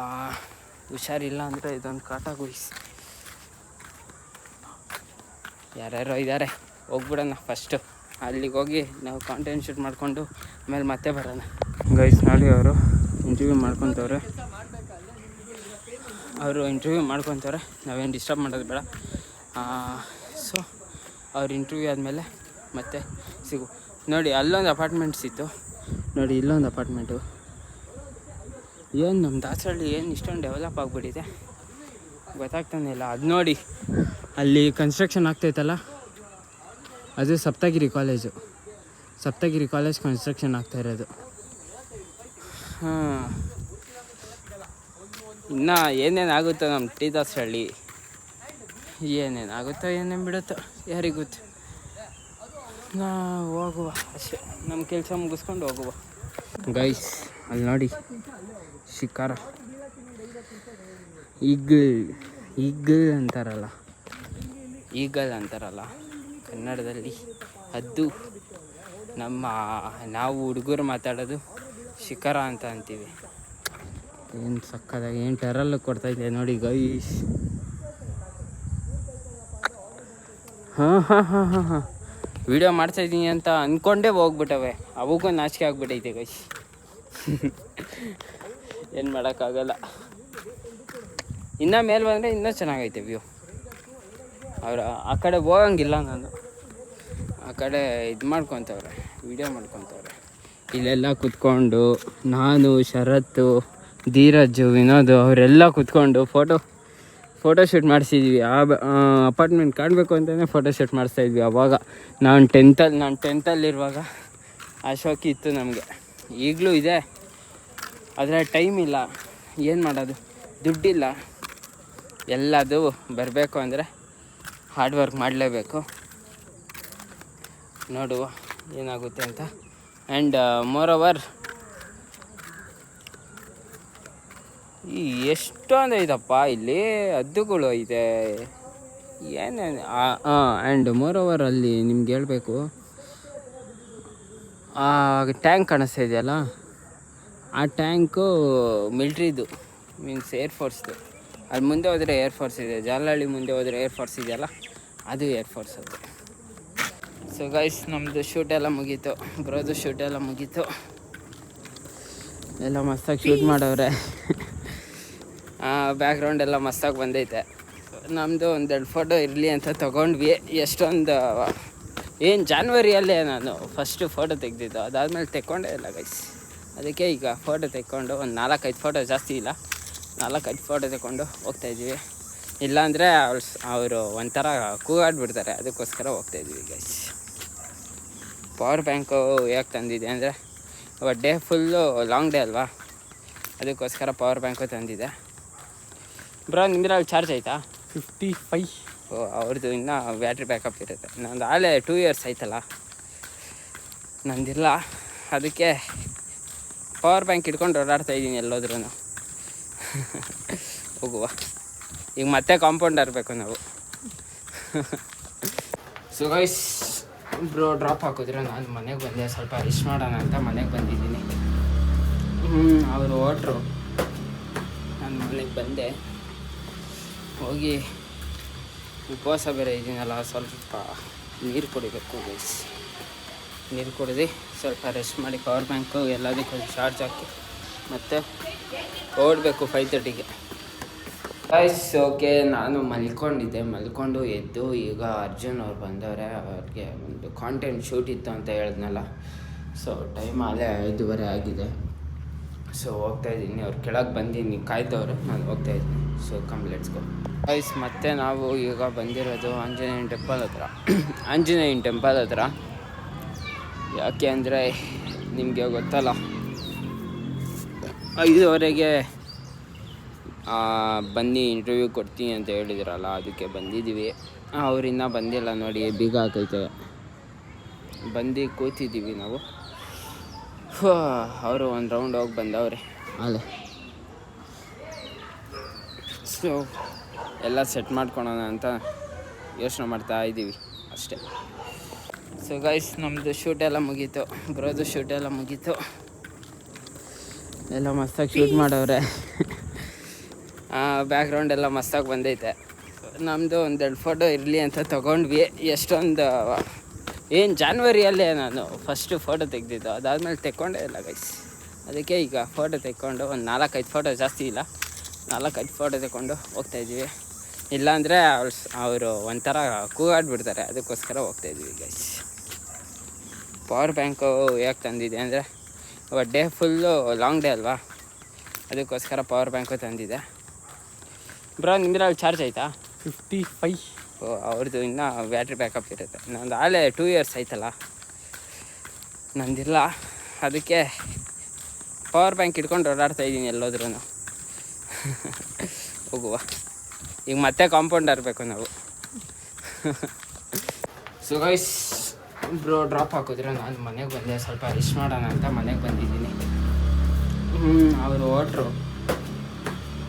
ಹುಷಾರಿಲ್ಲ ಅಂದರೆ ಇದೊಂದು ಕಾಟ ಗುಯ್ಸ್. ಯಾರ್ಯಾರೋ ಇದ್ದಾರೆ, ಹೋಗ್ಬಿಡೋಣ ಫಸ್ಟು. ಅಲ್ಲಿಗೆ ಹೋಗಿ ನಾವು ಕಾಂಟೆಂಟ್ ಶೂಟ್ ಮಾಡಿಕೊಂಡು ಆಮೇಲೆ ಮತ್ತೆ ಬರೋಣ. ಗೈಸ್ ನೋಡಿ, ಅವರು ಇಂಟರ್ವ್ಯೂ ಮಾಡ್ಕೊತವ್ರೆ, ನಾವೇನು ಡಿಸ್ಟರ್ಬ್ ಮಾಡೋದು ಬೇಡ. ಸೊ ಅವ್ರ ಇಂಟರ್ವ್ಯೂ ಆದಮೇಲೆ ಮತ್ತೆ ಸಿಗು. ನೋಡಿ, ಅಲ್ಲೊಂದು ಅಪಾರ್ಟ್ಮೆಂಟ್ಸ್ ಇತ್ತು, ನೋಡಿ ಇಲ್ಲೊಂದು ಅಪಾರ್ಟ್ಮೆಂಟು. ಏನು ನಮ್ಮ ದಾಸಹಳ್ಳಿ ಏನು ಇಷ್ಟೊಂದು ಡೆವಲಪ್ ಆಗಿಬಿಟ್ಟಿದೆ ಗೊತ್ತಾಗ್ತಾನೆ ಇಲ್ಲ. ಅದು ನೋಡಿ, ಅಲ್ಲಿ ಕನ್ಸ್ಟ್ರಕ್ಷನ್ ಆಗ್ತೈತಲ್ಲ, ಅದು ಸಪ್ತಗಿರಿ ಕಾಲೇಜ್ ಕನ್ಸ್ಟ್ರಕ್ಷನ್ ಆಗ್ತಾ ಇರೋದು. ಇನ್ನು ಏನೇನಾಗುತ್ತೋ ನಮ್ಮ ಟಿ ದಾಸಹಳ್ಳಿ, ಏನೇನಾಗುತ್ತೋ ಏನೇನು ಬಿಡುತ್ತೋ ಯಾರಿಗೆ ಗೊತ್ತು. ಹೋಗುವ ಅಷ್ಟೇ, ನಮ್ಮ ಕೆಲಸ ಮುಗಿಸ್ಕೊಂಡು ಹೋಗುವ. ಗೈಸ್ ಅಲ್ಲಿ ನೋಡಿ, ಶಿಕಾರ, ಈಗಲ್ ಅಂತಾರಲ್ಲ ಕನ್ನಡದಲ್ಲಿ, ಅದು ನಾವು ಹುಡುಗರು ಮಾತಾಡೋದು ಶಿಖರ ಅಂತ ಅಂತೀವಿ. ಏನು ಸಕ್ಕದಾಗಿ ಏನು ಟೆರಲ್ಲು ಕೊಡ್ತಾಯಿದೆ ನೋಡಿ ಗೈಸ್. ಹಾಂ ವಿಡಿಯೋ ಮಾಡ್ತಾಯಿದ್ದೀನಿ ಅಂತ ಅಂದ್ಕೊಂಡೇ ಹೋಗ್ಬಿಟ್ಟವೆ, ಅವಕ್ಕೂ ನಾಚಿಕೆ ಆಗ್ಬಿಟ್ಟೈತೆ ಗೈಸ್. ಏನು ಮಾಡೋಕ್ಕಾಗಲ್ಲ. ಇನ್ನೂ ಮೇಲೆ ಬಂದರೆ ಇನ್ನೂ ಚೆನ್ನಾಗೈತೆ ವ್ಯೂ. ಅವ್ರು ಆ ಕಡೆ ಹೋಗಂಗಿಲ್ಲ, ನಾನು ಆ ಕಡೆ ಇದು ಮಾಡ್ಕೊತವ್ರೆ, ವಿಡಿಯೋ ಮಾಡ್ಕೊತವ್ರೆ. ಇಲ್ಲೆಲ್ಲ ಕೂತ್ಕೊಂಡು ನಾನು, ಶರತ್ತು, ಧೀರಜ್, ವಿನೋದ್ ಅವರೆಲ್ಲ ಕೂತ್ಕೊಂಡು ಫೋಟೋಶೂಟ್ ಮಾಡಿಸಿದ್ವಿ. ಆ ಅಪಾರ್ಟ್ಮೆಂಟ್ ಕಾಣಬೇಕು ಅಂತಲೇ ಫೋಟೋಶೂಟ್ ಮಾಡಿಸ್ತಾಯಿದ್ವಿ. ಆವಾಗ ನಾನು ಟೆಂತಲ್ಲಿರುವಾಗ ಆ ಶೋಕಿ ಇತ್ತು ನಮಗೆ, ಈಗಲೂ ಇದೆ. ಆದರೆ ಟೈಮ್ ಇಲ್ಲ, ಏನು ಮಾಡೋದು, ದುಡ್ಡಿಲ್ಲ. ಎಲ್ಲದು ಬರಬೇಕು ಅಂದರೆ ಹಾರ್ಡ್ ವರ್ಕ್ ಮಾಡಲೇಬೇಕು. ನೋಡುವ ಏನಾಗುತ್ತೆ ಅಂತ. ಆ್ಯಂಡ್ ಮೋರ್ ಈ ಎಷ್ಟೊಂದು ಐತಪ್ಪ ಇಲ್ಲಿ, ಹದ್ದುಗಳು ಐತೆ, ಏನೇನು. ಆ್ಯಂಡ್ ಮೋರ್ ಓವರ್ ಅಲ್ಲಿ ನಿಮ್ಗೆ ಹೇಳಬೇಕು, ಆ ಟ್ಯಾಂಕ್ ಕಾಣಿಸ್ತಾ ಇದೆಯಲ್ಲ, ಆ ಟ್ಯಾಂಕು ಮಿಲ್ಟ್ರಿದು, ಮೀನ್ಸ್ ಏರ್ಫೋರ್ಸ್ದು. ಅಲ್ಲಿ ಮುಂದೆ ಹೋದರೆ ಏರ್ಫೋರ್ಸ್ ಇದೆ, ಜಾಲಹಳ್ಳಿ ಮುಂದೆ ಹೋದರೆ ಏರ್ಫೋರ್ಸ್ ಇದೆಯಲ್ಲ, ಅದು ಏರ್ಫೋರ್ಸ್ ಅದು. ಸೊ ಗೈಸ್, ನಮ್ಮದು ಶೂಟೆಲ್ಲ ಮುಗೀತು, ಬ್ರೋದು ಶೂಟೆಲ್ಲ ಮುಗೀತು, ಎಲ್ಲ ಮಸ್ತಾಗಿ ಶೂಟ್ ಮಾಡವ್ರೆ. ಬ್ಯಾಕ್ಗ್ರೌಂಡ್ ಎಲ್ಲ ಮಸ್ತಾಗಿ ಬಂದೈತೆ. ನಮ್ಮದು ಒಂದೆರಡು ಫೋಟೋ ಇರಲಿ ಅಂತ ತೊಗೊಂಡ್ವಿ. ಎಷ್ಟೊಂದು ಏನು ಜಾನ್ವರಿಯಲ್ಲೇ ನಾನು ಫಸ್ಟು ಫೋಟೋ ತೆಗೆದಿದ್ದು, ಅದಾದಮೇಲೆ ತೆಕ್ಕೊಂಡೇ ಇಲ್ಲ ಗೈಸ್. ಅದಕ್ಕೆ ಈಗ ಫೋಟೋ ತೆಕ್ಕೊಂಡು ಒಂದು 4-5 ಫೋಟೋ, ಜಾಸ್ತಿ ಇಲ್ಲ, 4-5 ಫೋಟೋ ತೆಕ್ಕೊಂಡು ಹೋಗ್ತಾಯಿದ್ದೀವಿ. ಇಲ್ಲಾಂದರೆ ಅವರು ಒಂಥರ ಕೂಗಾಡ್ಬಿಡ್ತಾರೆ, ಅದಕ್ಕೋಸ್ಕರ ಹೋಗ್ತಾಯಿದ್ದೀವಿ ಗೈಸ್. ಪವರ್ ಬ್ಯಾಂಕು ಯಾಕೆ ತಂದಿದೆ ಅಂದರೆ ಡೇ ಫುಲ್ಲು ಲಾಂಗ್ ಡೇ ಅಲ್ವಾ, ಅದಕ್ಕೋಸ್ಕರ ಪವರ್ ಬ್ಯಾಂಕು ತಂದಿದೆ. ಬ್ರೋ ನಿಮ್ದ್ರಲ್ಲಿ ಚಾರ್ಜ್ ಆಯಿತಾ? 55. ಓ, ಅವ್ರದ್ದು ಇನ್ನೂ ಬ್ಯಾಟ್ರಿ ಬ್ಯಾಕಪ್ ಇರುತ್ತೆ. ನಂದು ಆಲೇ 2 ಇಯರ್ಸ್ ಆಯ್ತಲ್ಲ, ನಂದಿಲ್ಲ. ಅದಕ್ಕೆ ಪವರ್ ಬ್ಯಾಂಕ್ ಇಟ್ಕೊಂಡು ಓಡಾಡ್ತಾಯಿದ್ದೀನಿ ಎಲ್ಲೋದ್ರೂ. ಹೋಗುವ, ಈಗ ಮತ್ತೆ ಕಾಂಪೌಂಡ್ ಇರಬೇಕು ನಾವು. ಸೊ ಗೈಸ್, ಬ್ರೋ ಡ್ರಾಪ್ ಹಾಕಿದ್ರು, ನಾನು ಮನೆಗೆ ಬಂದೆ. ಸ್ವಲ್ಪ ರೆಸ್ಟ್ ಮಾಡೋಣ ಅಂತ ಮನೆಗೆ ಬಂದಿದ್ದೀನಿ. ಅವರು ಹೊರಟ್ರು, ನಾನು ಮನೆಗೆ ಬಂದೆ. ಹೋಗಿ ಉಪವಾಸ ಬೇರೆ ಇದ್ದೀನಲ್ಲ, ಸ್ವಲ್ಪ ನೀರು ಕುಡಿಬೇಕು ಗೈಸ್. ನೀರು ಕುಡಿದು ಸ್ವಲ್ಪ ರೆಸ್ಟ್ ಮಾಡಿ ಪವರ್ ಬ್ಯಾಂಕು ಎಲ್ಲದಕ್ಕೂ ಚಾರ್ಜ್ ಹಾಕಿ ಮತ್ತು ಓಡಬೇಕು 5:30ಗೆ ಗೈಸ್. ಓಕೆ, ನಾನು ಮಲ್ಕೊಂಡು ಎದ್ದು ಈಗ ಅರ್ಜುನ್ ಅವ್ರು ಬಂದವರೆ. ಅವ್ರಿಗೆ ಒಂದು ಕಾಂಟೆಂಟ್ ಶೂಟ್ ಇತ್ತು ಅಂತ ಹೇಳಿದ್ನಲ್ಲ, ಸೊ ಟೈಮ್ ಅಲ್ಲೇ 5:30 ಆಗಿದೆ. ಸೊ ಹೋಗ್ತಾಯಿದ್ದೀನಿ, ಅವ್ರು ಕೆಳಗೆ ಬಂದೀನಿ, ಕಾಯ್ತವ್ರೆ, ನಾನು ಹೋಗ್ತಾಯಿದ್ದೀನಿ. So come let's go guys. ಮತ್ತು ನಾವು ಈಗ ಬಂದಿರೋದು ಆಂಜನೇಯನ ಟೆಂಪಲ್ ಹತ್ರ. ಯಾಕೆ ಅಂದರೆ ನಿಮಗೆ ಗೊತ್ತಲ್ಲ, 5:30ಗೆ ಬನ್ನಿ ಇಂಟರ್ವ್ಯೂ ಕೊಡ್ತೀನಿ ಅಂತ ಹೇಳಿದ್ರಲ್ಲ, ಅದಕ್ಕೆ ಬಂದಿದ್ದೀವಿ. ಅವರಿನ್ನ ಬಂದಿಲ್ಲ ನೋಡಿ, ಬೀಗ ಹಾಕೈತೆ. ಬಂದು ಕೂತಿದ್ದೀವಿ ನಾವು. ಅವರು ಒಂದು ರೌಂಡ್ ಹೋಗಿ ಬಂದವ್ರೆ ಅಲ್ಲೇ. ಸೊ ಎಲ್ಲ ಸೆಟ್ ಮಾಡ್ಕೊಳೋಣ ಅಂತ ಯೋಚನೆ ಮಾಡ್ತಾ ಇದ್ದೀವಿ ಅಷ್ಟೇ. ಸೊ ಗೈಸ್, ನಮ್ಮದು ಶೂಟೆಲ್ಲ ಮುಗೀತು, ಬ್ರೋದು ಶೂಟೆಲ್ಲ ಮುಗೀತು, ಎಲ್ಲ ಮಸ್ತಾಗಿ ಶೂಟ್ ಮಾಡವ್ರೆ. ಬ್ಯಾಕ್ಗ್ರೌಂಡ್ ಎಲ್ಲ ಮಸ್ತಾಗಿ ಬಂದೈತೆ. ನಮ್ಮದು 1-2 ಫೋಟೋ ಇರಲಿ ಅಂತ ತೊಗೊಂಡ್ವಿ. ಎಷ್ಟೊಂದು ಏನು ಜಾನ್ವರಿಯಲ್ಲೇ ನಾನು ಫಸ್ಟು ಫೋಟೋ ತೆಗೆದಿದ್ದು, ಅದಾದಮೇಲೆ ತೆಕ್ಕೊಂಡೇ ಇಲ್ಲ ಗೈಸ್. ಅದಕ್ಕೆ ಈಗ ಫೋಟೋ ತೆಕ್ಕೊಂಡು ಒಂದು 4-5 ಫೋಟೋ, ಜಾಸ್ತಿ ಇಲ್ಲ, 4-5 ಫೋಟೋ ತೆಕ್ಕೊಂಡು ಹೋಗ್ತಾಯಿದ್ದೀವಿ. ಇಲ್ಲಾಂದರೆ ಅವರು ಒಂಥರ ಕೂಗಾಡ್ಬಿಡ್ತಾರೆ, ಅದಕ್ಕೋಸ್ಕರ ಹೋಗ್ತಾಯಿದ್ದೀವಿ ಗೈಸ್. ಪವರ್ ಬ್ಯಾಂಕು ಯಾಕೆ ತಂದಿದೆ ಅಂದರೆ ಡೇ ಫುಲ್ಲು ಲಾಂಗ್ ಡೇ ಅಲ್ವಾ, ಅದಕ್ಕೋಸ್ಕರ ಪವರ್ ಬ್ಯಾಂಕು ತಂದಿದೆ. ಬ್ರೋ ನಿಮ್ದ್ರಲ್ಲಿ ಚಾರ್ಜ್ ಆಯಿತಾ? 55. ಓ, ಅವ್ರದ್ದು ಇನ್ನೂ ಬ್ಯಾಟ್ರಿ ಬ್ಯಾಕಪ್ ಇರುತ್ತೆ. ನಂದು ಆಲೇ 2 ಇಯರ್ಸ್ ಆಯ್ತಲ್ಲ, ನಂದಿಲ್ಲ. ಅದಕ್ಕೆ ಪವರ್ ಬ್ಯಾಂಕ್ ಇಟ್ಕೊಂಡು ಓಡಾಡ್ತಾಯಿದ್ದೀನಿ ಎಲ್ಲೋದ್ರೂ. ಹೋಗುವ, ಈಗ ಮತ್ತೆ ಕಾಂಪೌಂಡ್ ಇರಬೇಕು ನಾವು. ಸೊ ಗೈಸ್, ಬ್ರೋ ಡ್ರಾಪ್ ಹಾಕಿದ್ರು, ನಾನು ಮನೆಗೆ ಬಂದೆ. ಸ್ವಲ್ಪ ರೆಸ್ಟ್ ಮಾಡೋಣ ಅಂತ ಮನೆಗೆ ಬಂದಿದ್ದೀನಿ. ಅವರು ಹೊರಟ್ರು,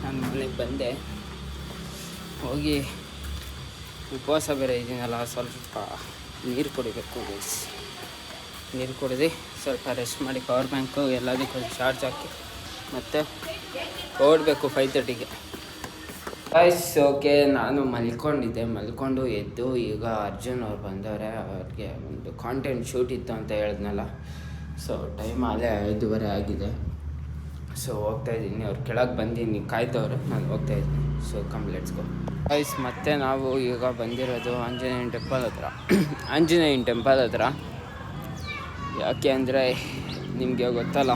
ನಾನು ಮನೆಗೆ ಬಂದೆ. ಹೋಗಿ ಉಪವಾಸ ಬೇರೆ ಇದ್ದೀನಲ್ಲ, ಸ್ವಲ್ಪ ನೀರು ಕುಡಿಬೇಕು ಗೈಸ್. ನೀರು ಕುಡಿದು ಸ್ವಲ್ಪ ರೆಸ್ಟ್ ಮಾಡಿ ಪವರ್ ಬ್ಯಾಂಕು ಎಲ್ಲದಕ್ಕೂ ಚಾರ್ಜ್ ಹಾಕಿ ಮತ್ತು ಓಡಬೇಕು 5:30ಗೆ ಗೈಸ್. ಓಕೆ, ನಾನು ಮಲ್ಕೊಂಡು ಎದ್ದು ಈಗ ಅರ್ಜುನ್ ಅವ್ರು ಬಂದವರೆ. ಅವ್ರಿಗೆ ಒಂದು ಕಾಂಟೆಂಟ್ ಶೂಟ್ ಇತ್ತು ಅಂತ ಹೇಳಿದ್ನಲ್ಲ, ಸೊ ಟೈಮ್ ಅಲ್ಲೇ 5:30 ಆಗಿದೆ. ಸೊ ಹೋಗ್ತಾಯಿದ್ದೀನಿ, ಅವ್ರು ಕೆಳಗೆ ಬಂದೀನಿ, ಕಾಯ್ತವ್ರೆ, ನಾನು ಹೋಗ್ತಾಯಿದ್ದೀನಿ. So come let's go guys. ಮತ್ತು ನಾವು ಈಗ ಬಂದಿರೋದು ಆಂಜನೇಯನ ಟೆಂಪಲ್ ಹತ್ರ. ಯಾಕೆ ಅಂದರೆ ನಿಮಗೆ ಗೊತ್ತಲ್ಲ,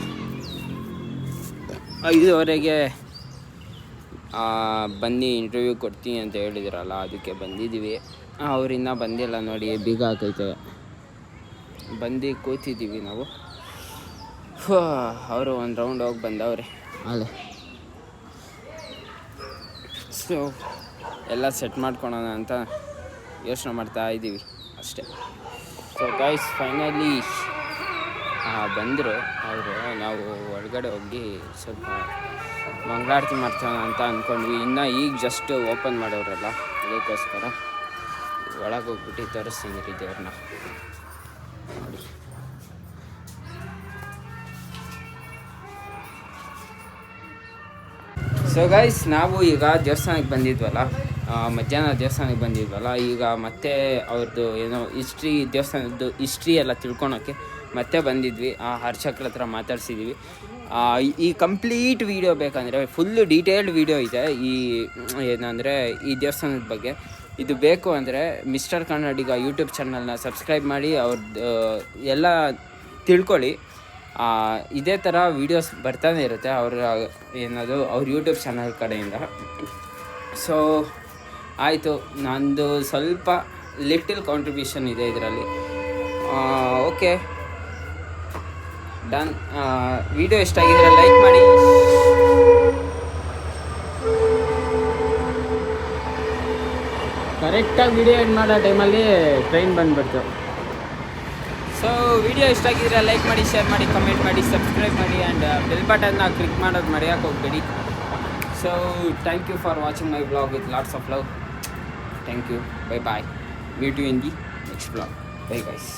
5:30ಗೆ ಬನ್ನಿ ಇಂಟರ್ವ್ಯೂ ಕೊಡ್ತೀನಿ ಅಂತ ಹೇಳಿದ್ರಲ್ಲ, ಅದಕ್ಕೆ ಬಂದಿದ್ದೀವಿ. ಅವರಿನ್ನ ಬಂದಿಲ್ಲ ನೋಡಿ, ಬೀಗ ಹಾಕೈತೆ. ಬಂದು ಕೂತಿದ್ದೀವಿ ನಾವು. ಅವರು ಒಂದು ರೌಂಡ್ ಹೋಗಿ ಬಂದವ್ರೆ ಅಲ್ಲೇ. ಸೊ ಎಲ್ಲ ಸೆಟ್ ಮಾಡ್ಕೊಳೋಣ ಅಂತ ಯೋಚನೆ ಮಾಡ್ತಾ ಇದ್ದೀವಿ ಅಷ್ಟೇ. ಸೊ ಗೈಸ್, ಫೈನಲಿ ಬಂದರು ಅವರು. ನಾವು ಒಳಗಡೆ ಹೋಗಿ ಸ್ವಲ್ಪ ಮಂಗಳಾರತಿ ಮಾಡ್ಸೋಣ ಅಂತ ಅಂದ್ಕೊಂಡ್ವಿ. ಇನ್ನು ಈಗ ಜಸ್ಟ್ ಓಪನ್ ಮಾಡೋರಲ್ಲ, ಅದಕ್ಕೋಸ್ಕರ ಒಳಗೆ ಹೋಗ್ಬಿಟ್ಟು ತೋರಿಸ್ತೀನಿ ರೀ ದೇವ್ರನ್ನ ನೋಡಿ. ಸೊ ಗೈಸ್, ನಾವು ಈಗ ದೇವಸ್ಥಾನಕ್ಕೆ ಬಂದಿದ್ವಲ್ಲ, ಮಧ್ಯಾಹ್ನ ದೇವಸ್ಥಾನಕ್ಕೆ ಬಂದಿದ್ವಲ್ಲ, ಈಗ ಮತ್ತೆ ಅವ್ರದ್ದು ಏನೋ ದೇವಸ್ಥಾನದ್ದು ಹಿಸ್ಟ್ರಿ ಎಲ್ಲ ತಿಳ್ಕೊಳೋಕ್ಕೆ ಮತ್ತೆ ಬಂದಿದ್ವಿ. ಅರ್ಚಕ್ರ ಹತ್ರ ಮಾತಾಡ್ಸಿದ್ದೀವಿ. ಈ ಕಂಪ್ಲೀಟ್ ವೀಡಿಯೋ ಬೇಕಂದರೆ ಫುಲ್ಲು ಡೀಟೇಲ್ಡ್ ವೀಡಿಯೋ ಇದೆ, ಏನಂದರೆ ಈ ದೇವಸ್ಥಾನದ ಬಗ್ಗೆ. ಇದು ಬೇಕು ಅಂದರೆ ಮಿಸ್ಟರ್ ಕನ್ನಡಿಗ ಯೂಟ್ಯೂಬ್ ಚಾನಲ್ನ ಸಬ್ಸ್ಕ್ರೈಬ್ ಮಾಡಿ ಅವ್ರದ್ದು ಎಲ್ಲ ತಿಳ್ಕೊಳ್ಳಿ. ಇದೇ ಥರ ವೀಡಿಯೋಸ್ ಬರ್ತಾನೆ ಇರುತ್ತೆ ಅವ್ರ ಯೂಟ್ಯೂಬ್ ಚಾನಲ್ ಕಡೆಯಿಂದ. ಸೊ ಆಯಿತು, ನಂದು ಸ್ವಲ್ಪ ಲಿಟಲ್ ಕಾಂಟ್ರಿಬ್ಯೂಷನ್ ಇದೆ ಇದರಲ್ಲಿ. Okay done. ವಿಡಿಯೋ ಇಷ್ಟ ಆಗಿದ್ರೆ ಲೈಕ್ ಮಾಡಿ. ಕರೆಕ್ಟಾಗಿ ವಿಡಿಯೋ ಎಡ್ ಮಾಡೋ ಟೈಮಲ್ಲಿ ಟ್ರೈನ್ ಬಂದುಬಿಡ್ತು. ಸೊ ವಿಡಿಯೋ ಇಷ್ಟ ಆಗಿದ್ರೆ ಲೈಕ್ ಮಾಡಿ, ಶೇರ್ ಮಾಡಿ, ಕಮೆಂಟ್ ಮಾಡಿ, ಸಬ್ಸ್ಕ್ರೈಬ್ ಮಾಡಿ ಆ್ಯಂಡ್ ಬೆಲ್ ಬಟನ್ನ ಕ್ಲಿಕ್ ಮಾಡೋದು ಮರೆಯೋಕೆ ಹೋಗಬೇಡಿ. So thank you for watching my vlog with lots of love. Thank you. Bye bye. Meet you in the next vlog. Bye guys.